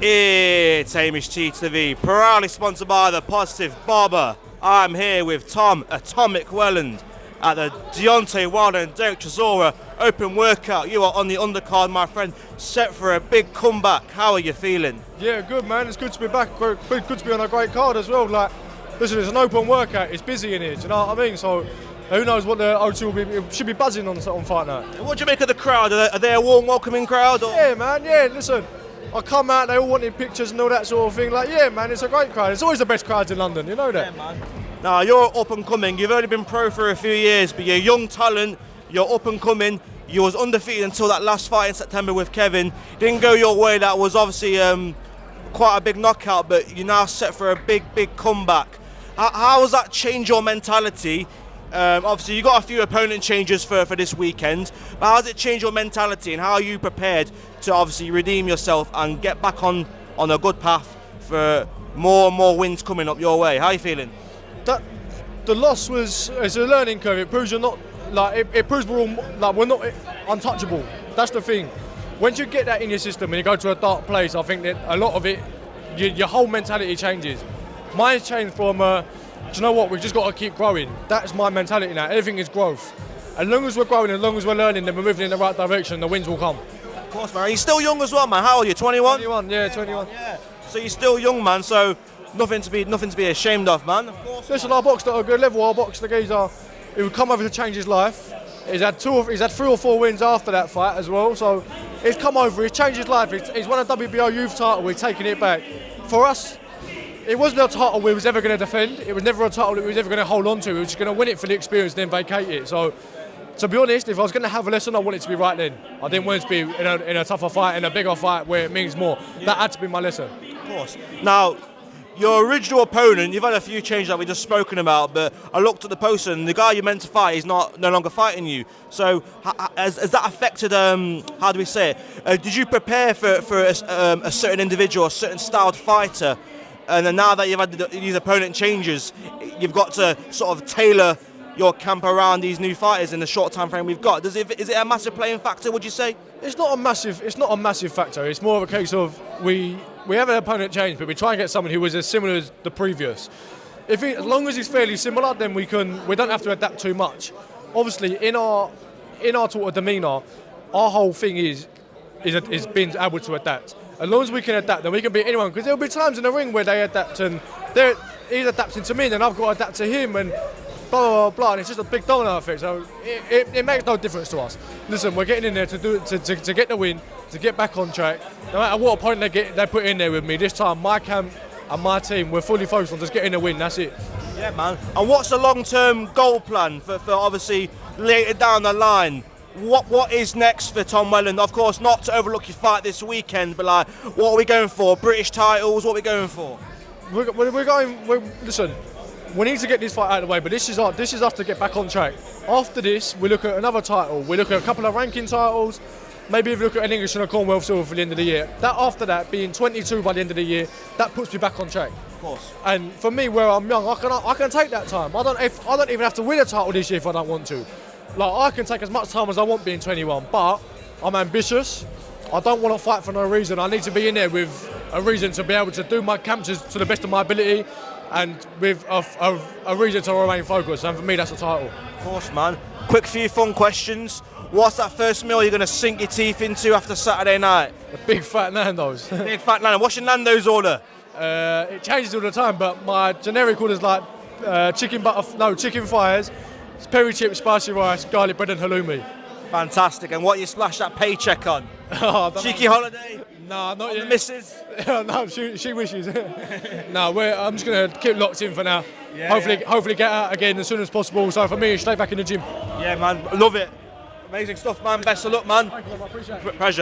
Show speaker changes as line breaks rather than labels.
It's Hamish T to the V, proudly sponsored by the Positive Barber. I'm here with Tom Atomic Welland at the Deontay Wilder and Derek Chisora open workout. You are on the undercard, my friend, set for a big comeback. How are you feeling?
Yeah, good, man. It's good to be back. Good to be on a great card as well. Like, listen, it's an open workout. It's busy in here. Do you know what I mean? So who knows what the O2 will be? It should be buzzing on fight night.
What do you make of the crowd? Are they a warm, welcoming crowd? Or?
Yeah, man. Yeah, listen. I come out, they all wanted pictures and all that sort of thing. Like, yeah, man, it's a great crowd. It's always the best crowds in London, you know that?
Yeah, man. Now, you're up and coming. You've only been pro for a few years, but you're a young talent. You're up and coming. You was undefeated until that last fight in September with Kevin. Didn't go your way. That was obviously quite a big knockout, but you're now set for a big, big comeback. How has that changed your mentality? Obviously, you got a few opponent changes for this weekend. But how has it changed your mentality, and how are you prepared to obviously redeem yourself and get back on a good path for more and more wins coming up your way? How are you feeling?
The loss it's a learning curve. It proves you're not like it proves we're not untouchable. That's the thing. Once you get that in your system and you go to a dark place, I think that a lot of it, your whole mentality changes. Mine's changed from do you know what? We've just got to keep growing. That's my mentality now. Everything is growth. As long as we're growing, as long as we're learning, then we're moving in the right direction, the wins will come.
Of course, man. You're still young as well, man. How old are you? 21?
21, yeah, 21.
Yeah. So you're still young, man. So nothing to be ashamed of, man. Of course.
Listen, I boxed at a good level. I boxed the geezer. He would come over to change his life. He's had 3 or 4 wins after that fight as well. So he's come over. He's changed his life. He's won a WBO youth title. We're taking it back. For us, it wasn't a title we was ever going to defend. It was never a title that we was ever going to hold on to. We were just going to win it for the experience, then vacate it. So, to be honest, if I was going to have a lesson, I wanted it to be right then. I didn't want it to be in a tougher fight, in a bigger fight where it means more. Yeah. That had to be my lesson.
Of course. Now, your original opponent, you've had a few changes that we've just spoken about, but I looked at the poster and the guy you meant to fight is no longer fighting you. So has that affected, how do we say it? Did you prepare for a certain individual, a certain styled fighter? And then now that you've had these opponent changes, you've got to sort of tailor your camp around these new fighters in the short time frame we've got. Is it a massive playing factor, would you say? It's not a massive factor. It's more of a case of we have an opponent change, but we try and get someone who was as similar as the previous.
As long as he's fairly similar, then we don't have to adapt too much. Obviously, in our sort of demeanour, our whole thing is being able to adapt. As long as we can adapt, then we can beat anyone. Because there'll be times in the ring where they adapt and he's adapting to me, and then I've got to adapt to him, and blah blah blah. And it's just a big domino effect. So it makes no difference to us. Listen, we're getting in there to get the win, to get back on track. No matter what opponent they put in there with me, this time my camp and my team, we're fully focused on just getting the win. That's it.
Yeah, man. And what's the long-term goal plan for obviously later down the line? What is next for Tom Welland? Of course, not to overlook your fight this weekend, but like, what are we going for? British titles? What are we going for?
Listen, we need to get this fight out of the way, but this is us to get back on track. After this, we look at another title. We look at a couple of ranking titles. Maybe if we look at an English and a Commonwealth silver for the end of the year. After that, being 22 by the end of the year, that puts me back on track.
Of course.
And for me, where I'm young, I can take that time. I don't even have to win a title this year if I don't want to. Like, I can take as much time as I want being 21, but I'm ambitious. I don't want to fight for no reason. I need to be in there with a reason to be able to do my camps to the best of my ability, and with a reason to remain focused. And for me, that's a title.
Of course, man. Quick few fun questions. What's that first meal you're going to sink your teeth into after Saturday night?
A big fat Nando's.
Big fat Nando's. What's your Nando's order?
It changes all the time, but my generic order is like chicken fries, peri chips, spicy rice, garlic bread and halloumi.
Fantastic. And what you splash that paycheck on? Cheeky holiday?
No, not yet.
Missus?
No, she wishes. No, I'm just going to keep locked in for now.
Yeah,
hopefully get out again as soon as possible. So for me, straight back in the gym.
Yeah, man. Love it. Amazing stuff, man. Best of luck, man.
Thank you, I appreciate it.
Pleasure.